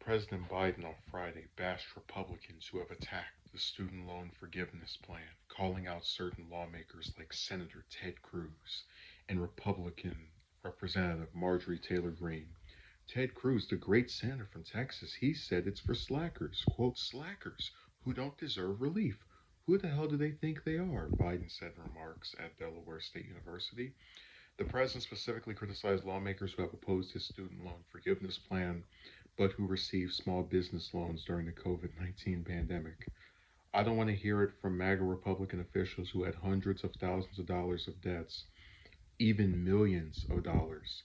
President Biden on Friday bashed Republicans who have attacked the student loan forgiveness plan, calling out certain lawmakers like Senator Ted Cruz and Republican Representative Marjorie Taylor Greene. Ted Cruz, the great senator from Texas, he said it's for slackers, quote, slackers who don't deserve relief. Who the hell do they think they are? Biden said in remarks at Delaware State University. The president specifically criticized lawmakers who have opposed his student loan forgiveness plan, but who received small business loans during the COVID-19 pandemic. I don't want to hear it from MAGA Republican officials who had hundreds of thousands of dollars of debts, even millions of dollars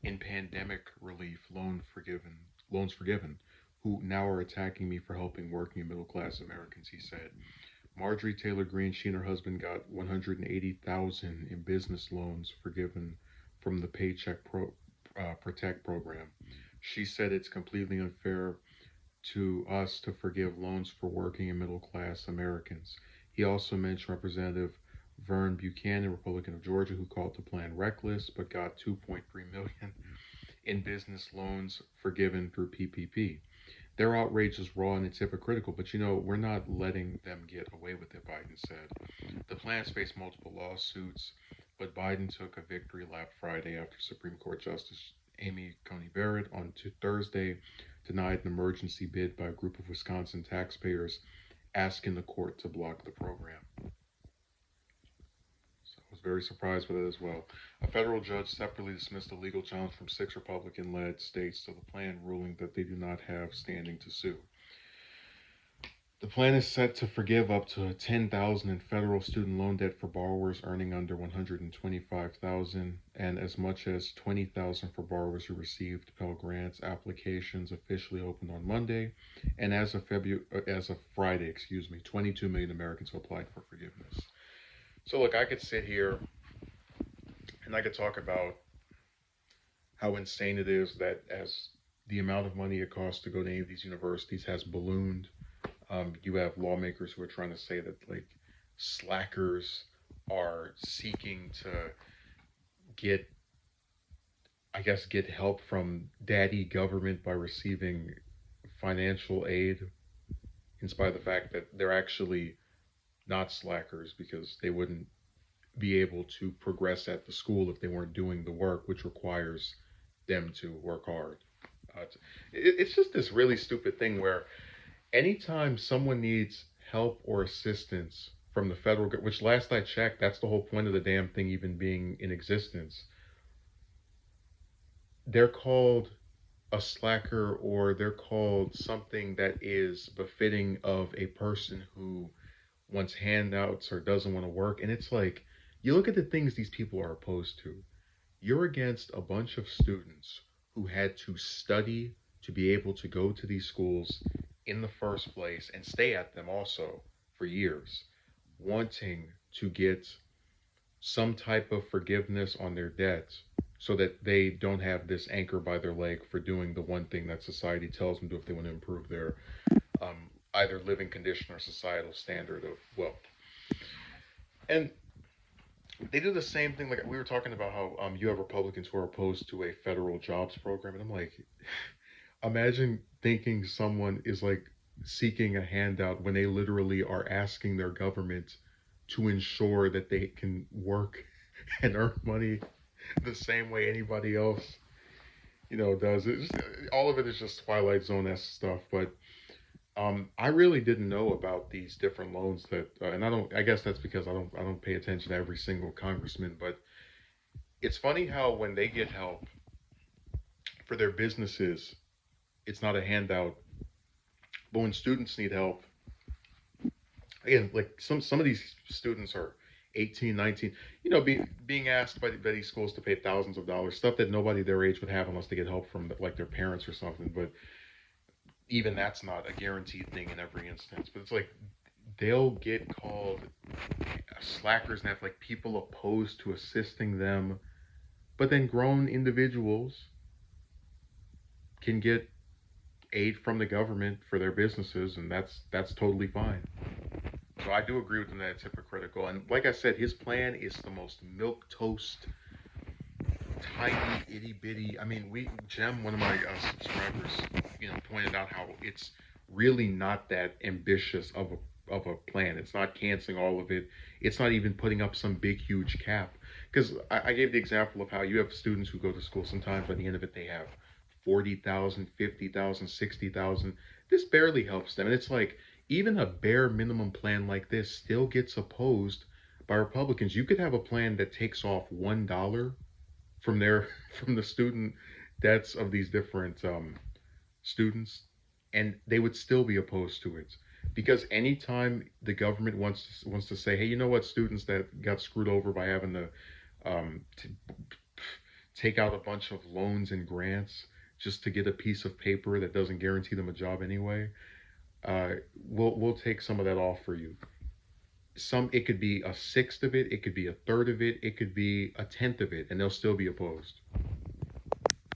in pandemic relief loans forgiven, who now are attacking me for helping working and middle class Americans, he said. Marjorie Taylor Greene, she and her husband got 180,000 in business loans forgiven from the Protect program. She said it's completely unfair to us to forgive loans for working and middle class Americans. He also mentioned Representative Vern Buchanan, Republican of Georgia, who called the plan reckless but got 2.3 million in business loans forgiven through PPP. Their outrage is raw and it's hypocritical, but we're not letting them get away with it, Biden said. The plans face multiple lawsuits, but Biden took a victory lap Friday after Supreme Court Justice Amy Coney Barrett on Thursday denied an emergency bid by a group of Wisconsin taxpayers asking the court to block the program. So I was very surprised with it as well. A federal judge separately dismissed a legal challenge from six Republican led states to the plan, ruling that they do not have standing to sue. The plan is set to forgive up to $10,000 in federal student loan debt for borrowers earning under $125,000 and as much as $20,000 for borrowers who received Pell Grants. Applications officially opened on Monday, and as of Friday, 22 million Americans have applied for forgiveness. So look, I could sit here and I could talk about how insane it is that as the amount of money it costs to go to any of these universities has ballooned. You have lawmakers who are trying to say that like slackers are seeking to get, I guess, get help from daddy government by receiving financial aid, in spite of the fact that they're actually not slackers because they wouldn't be able to progress at the school if they weren't doing the work, which requires them to work hard. It's just this really stupid thing where anytime someone needs help or assistance from the federal government, which last I checked, that's the whole point of the damn thing even being in existence, they're called a slacker or they're called something that is befitting of a person who wants handouts or doesn't want to work. And it's like, you look at the things these people are opposed to. You're against a bunch of students who had to study to be able to go to these schools in the first place and stay at them also for years, wanting to get some type of forgiveness on their debts so that they don't have this anchor by their leg for doing the one thing that society tells them to if they want to improve their either living condition or societal standard of wealth. And they do the same thing. Like we were talking about how you have Republicans who are opposed to a federal jobs program, and I'm like, imagine thinking someone is like seeking a handout when they literally are asking their government to ensure that they can work and earn money the same way anybody else, does. All of it is just Twilight Zone-esque stuff. But I really didn't know about these different loans that, and I don't. I guess that's because I don't pay attention to every single congressman. But it's funny how when they get help for their businesses, it's not a handout. But when students need help, again, like some of these students are 18, 19, being asked by these schools to pay thousands of dollars, stuff that nobody their age would have unless they get help from like their parents or something. But even that's not a guaranteed thing in every instance. But it's like they'll get called slackers and have like people opposed to assisting them, but then grown individuals can get aid from the government for their businesses, and that's totally fine. So I do agree with him that it's hypocritical. And like I said, his plan is the most milk toast tiny itty bitty. I mean, one of my subscribers, pointed out how it's really not that ambitious of a plan. It's not canceling all of it. It's not even putting up some big huge cap. Because I gave the example of how you have students who go to school. Sometimes by the end of it, they have 40,000, 50,000, 60,000. This barely helps them, and it's like even a bare minimum plan like this still gets opposed by Republicans. You could have a plan that takes off $1 from their from the student debts of these different students, and they would still be opposed to it because anytime the government wants to say, hey, you know what, students that got screwed over by having to take out a bunch of loans and grants just to get a piece of paper that doesn't guarantee them a job anyway, uh, we'll take some of that off for you. It could be a sixth of it, it could be a third of it, it could be a tenth of it, and they'll still be opposed.